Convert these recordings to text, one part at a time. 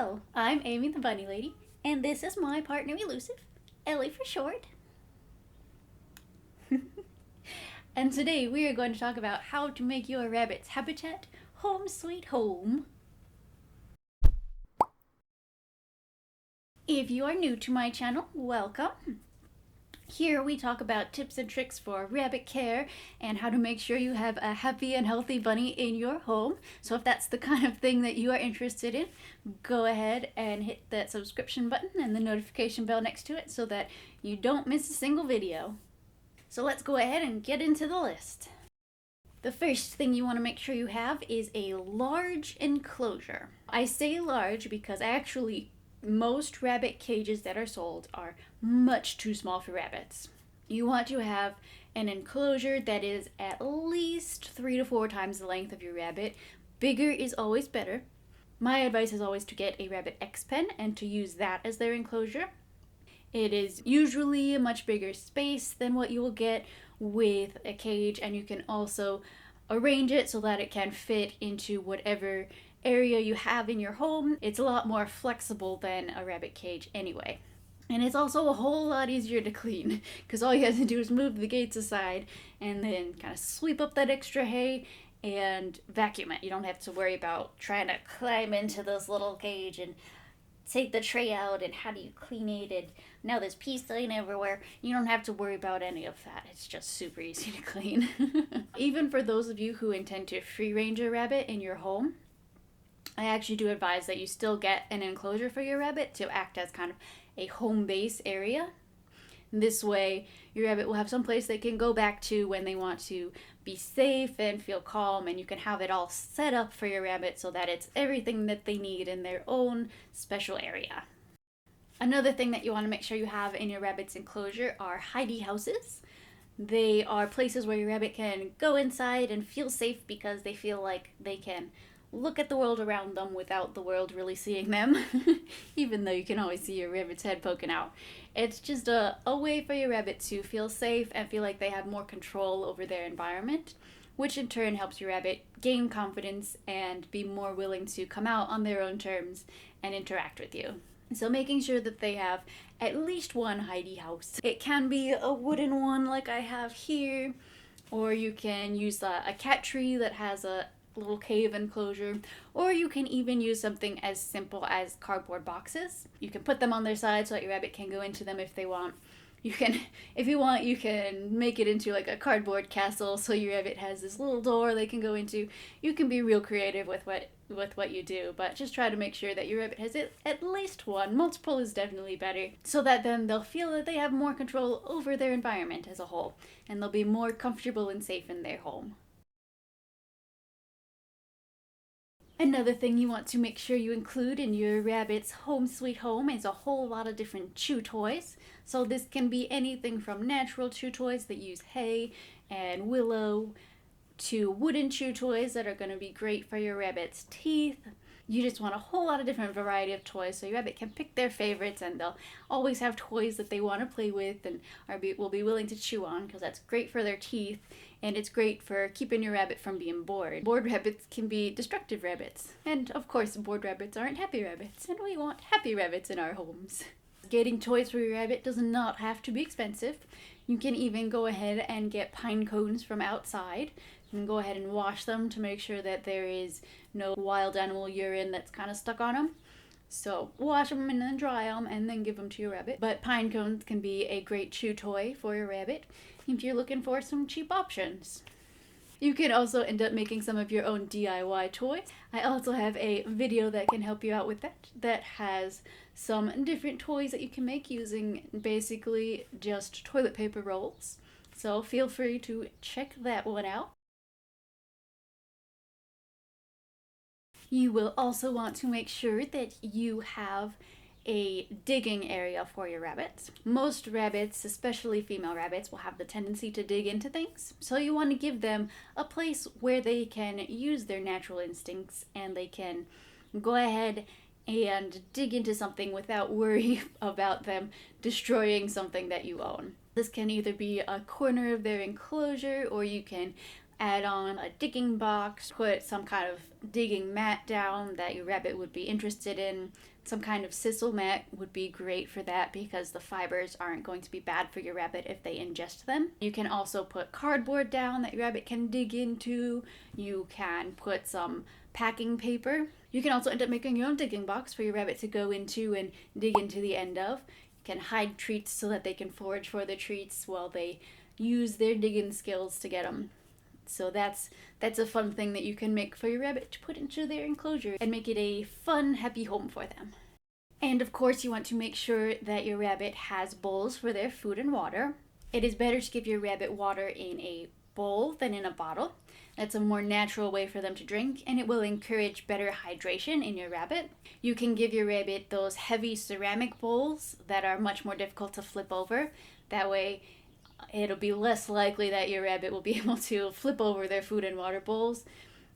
Hello, I'm Amy the Bunny Lady, and this is my partner Elusive, Ellie for short. And today we are going to talk about how to make your rabbit's habitat home sweet home. If you are new to my channel, welcome. Here we talk about tips and tricks for rabbit care and how to make sure you have a happy and healthy bunny in your home. So if that's the kind of thing that you are interested in, go ahead and hit that subscription button and the notification bell next to it so that you don't miss a single video. So let's go ahead and get into the list. The first thing you want to make sure you have is a large enclosure. I say large because most rabbit cages that are sold are much too small for rabbits. You want to have an enclosure that is at least 3 to 4 times the length of your rabbit. Bigger is always better. My advice is always to get a rabbit X pen and to use that as their enclosure. It is usually a much bigger space than what you will get with a cage, and you can also arrange it so that it can fit into whatever area you have in your home. It's a lot more flexible than a rabbit cage anyway. And it's also a whole lot easier to clean because all you have to do is move the gates aside and then kind of sweep up that extra hay and vacuum it. You don't have to worry about trying to climb into this little cage and take the tray out and how do you clean it, and now there's pea stain everywhere. You don't have to worry about any of that. It's just super easy to clean. Even for those of you who intend to free range a rabbit in your home, I actually do advise that you still get an enclosure for your rabbit to act as kind of a home base area. This way, your rabbit will have some place they can go back to when they want to be safe and feel calm, and you can have it all set up for your rabbit so that it's everything that they need in their own special area. Another thing that you want to make sure you have in your rabbit's enclosure are Hidey Houses. They are places where your rabbit can go inside and feel safe because they feel like they can look at the world around them without the world really seeing them, even though you can always see your rabbit's head poking out. It's just a way for your rabbit to feel safe and feel like they have more control over their environment, which in turn helps your rabbit gain confidence and be more willing to come out on their own terms and interact with you. So making sure that they have at least one Hidey house. It can be a wooden one like I have here, or you can use a cat tree that has a little cave enclosure, or you can even use something as simple as cardboard boxes. You can put them on their side so that your rabbit can go into them if they want. You can, if you want, you can make it into like a cardboard castle so your rabbit has this little door they can go into. You can be real creative with what you do, but just try to make sure that your rabbit has at least one. Multiple is definitely better, so that then they'll feel that they have more control over their environment as a whole, and they'll be more comfortable and safe in their home. Another thing you want to make sure you include in your rabbit's home sweet home is a whole lot of different chew toys. So this can be anything from natural chew toys that use hay and willow to wooden chew toys that are going to be great for your rabbit's teeth. You just want a whole lot of different variety of toys so your rabbit can pick their favorites, and they'll always have toys that they want to play with and will be willing to chew on, because that's great for their teeth and it's great for keeping your rabbit from being bored. Bored rabbits can be destructive rabbits, and of course bored rabbits aren't happy rabbits, and we want happy rabbits in our homes. Getting toys for your rabbit does not have to be expensive. You can even go ahead and get pine cones from outside. You can go ahead and wash them to make sure that there is no wild animal urine that's kind of stuck on them. So wash them and then dry them and then give them to your rabbit. But pine cones can be a great chew toy for your rabbit if you're looking for some cheap options. You can also end up making some of your own DIY toys. I also have a video that can help you out with that has some different toys that you can make using basically just toilet paper rolls. So feel free to check that one out. You will also want to make sure that you have a digging area for your rabbits. Most rabbits, especially female rabbits, will have the tendency to dig into things. So you want to give them a place where they can use their natural instincts and they can go ahead and dig into something without worry about them destroying something that you own. This can either be a corner of their enclosure, or you can add on a digging box, put some kind of digging mat down that your rabbit would be interested in. Some kind of sisal mat would be great for that because the fibers aren't going to be bad for your rabbit if they ingest them. You can also put cardboard down that your rabbit can dig into. You can put some packing paper. You can also end up making your own digging box for your rabbit to go into and dig into the end of. You can hide treats so that they can forage for the treats while they use their digging skills to get them. So that's a fun thing that you can make for your rabbit to put into their enclosure and make it a fun, happy home for them. And of course, you want to make sure that your rabbit has bowls for their food and water. It is better to give your rabbit water in a bowl than in a bottle. That's a more natural way for them to drink, and it will encourage better hydration in your rabbit. You can give your rabbit those heavy ceramic bowls that are much more difficult to flip over. That way, it'll be less likely that your rabbit will be able to flip over their food and water bowls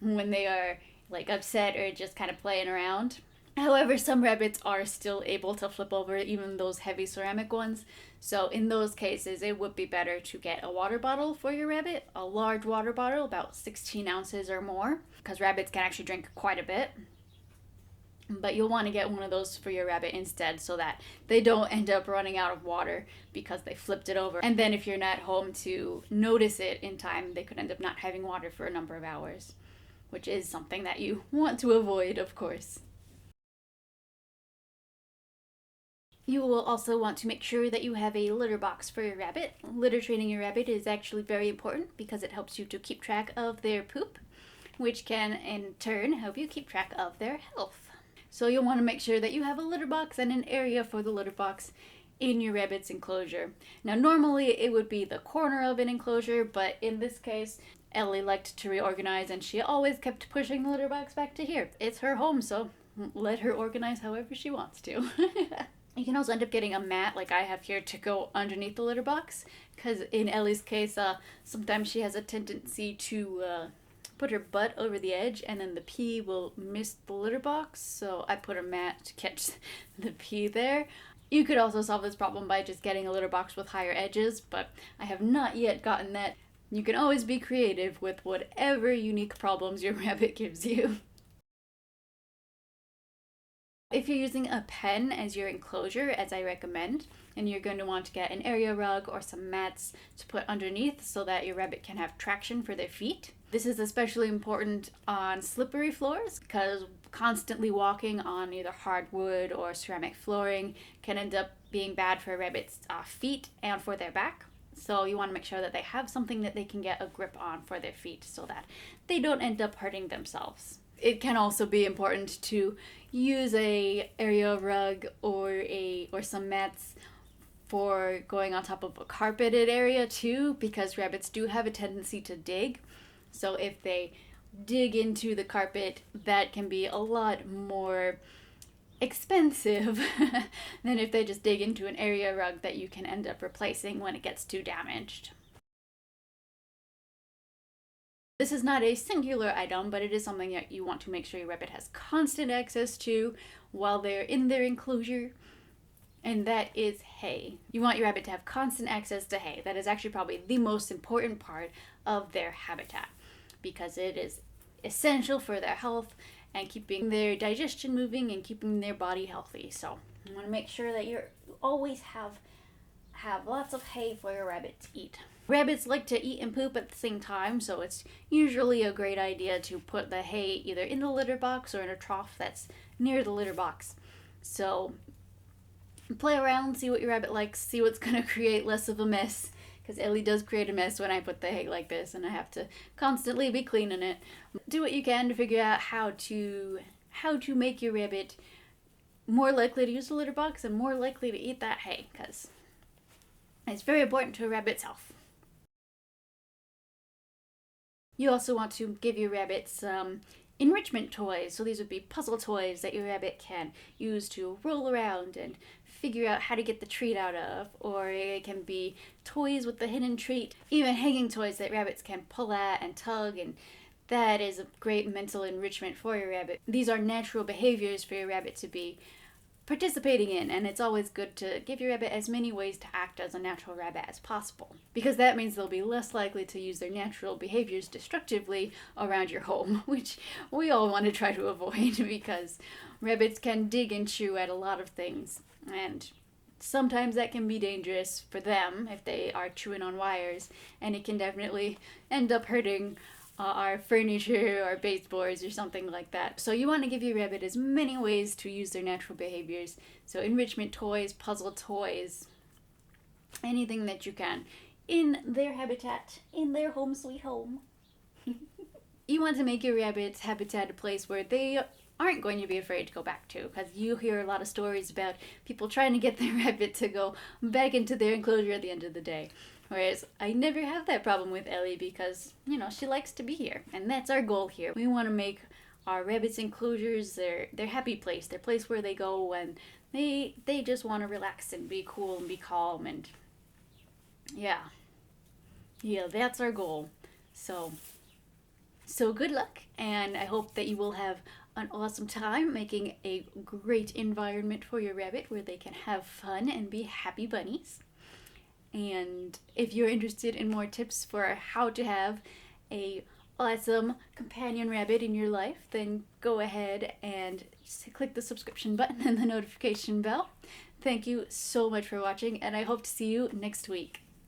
when they are like upset or just kind of playing around. However, some rabbits are still able to flip over even those heavy ceramic ones. So in those cases, it would be better to get a water bottle for your rabbit, a large water bottle, about 16 ounces or more, because rabbits can actually drink quite a bit. But you'll want to get one of those for your rabbit instead so that they don't end up running out of water because they flipped it over. And then if you're not home to notice it in time, they could end up not having water for a number of hours, which is something that you want to avoid, of course. You will also want to make sure that you have a litter box for your rabbit. Litter training your rabbit is actually very important because it helps you to keep track of their poop, which can in turn help you keep track of their health. So you'll want to make sure that you have a litter box and an area for the litter box in your rabbit's enclosure. Now normally it would be the corner of an enclosure, but in this case, Ellie liked to reorganize and she always kept pushing the litter box back to here. It's her home, so let her organize however she wants to. You can also end up getting a mat like I have here to go underneath the litter box, because in Ellie's case, sometimes she has a tendency to put her butt over the edge and then the pee will miss the litter box, so I put a mat to catch the pee there. You could also solve this problem by just getting a litter box with higher edges, but I have not yet gotten that. You can always be creative with whatever unique problems your rabbit gives you. If you're using a pen as your enclosure, as I recommend, and you're going to want to get an area rug or some mats to put underneath so that your rabbit can have traction for their feet. This is especially important on slippery floors because constantly walking on either hardwood or ceramic flooring can end up being bad for a rabbit's feet and for their back. So you want to make sure that they have something that they can get a grip on for their feet so that they don't end up hurting themselves. It can also be important to use a area rug or some mats for going on top of a carpeted area too, because rabbits do have a tendency to dig. So if they dig into the carpet, that can be a lot more expensive than if they just dig into an area rug that you can end up replacing when it gets too damaged. This is not a singular item, but it is something that you want to make sure your rabbit has constant access to while they're in their enclosure, and that is hay. You want your rabbit to have constant access to hay. That is actually probably the most important part of their habitat because it is essential for their health and keeping their digestion moving and keeping their body healthy. So you want to make sure that you always have lots of hay for your rabbit to eat. Rabbits like to eat and poop at the same time, so it's usually a great idea to put the hay either in the litter box or in a trough that's near the litter box. So play around, see what your rabbit likes, see what's going to create less of a mess, because Ellie does create a mess when I put the hay like this and I have to constantly be cleaning it. Do what you can to figure out how to make your rabbit more likely to use the litter box and more likely to eat that hay, because it's very important to a rabbit's health. You also want to give your rabbit some enrichment toys. So these would be puzzle toys that your rabbit can use to roll around and figure out how to get the treat out of. Or it can be toys with the hidden treat. Even hanging toys that rabbits can pull at and tug, and that is a great mental enrichment for your rabbit. These are natural behaviors for your rabbit to be participating in, and it's always good to give your rabbit as many ways to act as a natural rabbit as possible, because that means they'll be less likely to use their natural behaviors destructively around your home, which we all want to try to avoid because rabbits can dig and chew at a lot of things, and sometimes that can be dangerous for them if they are chewing on wires, and it can definitely end up hurting our furniture or baseboards or something like that. So you want to give your rabbit as many ways to use their natural behaviors. So enrichment toys, puzzle toys, anything that you can in their habitat, in their home sweet home. You want to make your rabbit's habitat a place where they aren't going to be afraid to go back to, because you hear a lot of stories about people trying to get their rabbit to go back into their enclosure at the end of the day. Whereas I never have that problem with Ellie because, she likes to be here. And that's our goal here. We want to make our rabbits' enclosures their happy place, their place where they go when they just want to relax and be cool and be calm. And yeah, that's our goal. So good luck, and I hope that you will have an awesome time making a great environment for your rabbit where they can have fun and be happy bunnies. And if you're interested in more tips for how to have a awesome companion rabbit in your life, then go ahead and click the subscription button and the notification bell. Thank you so much for watching, and I hope to see you next week.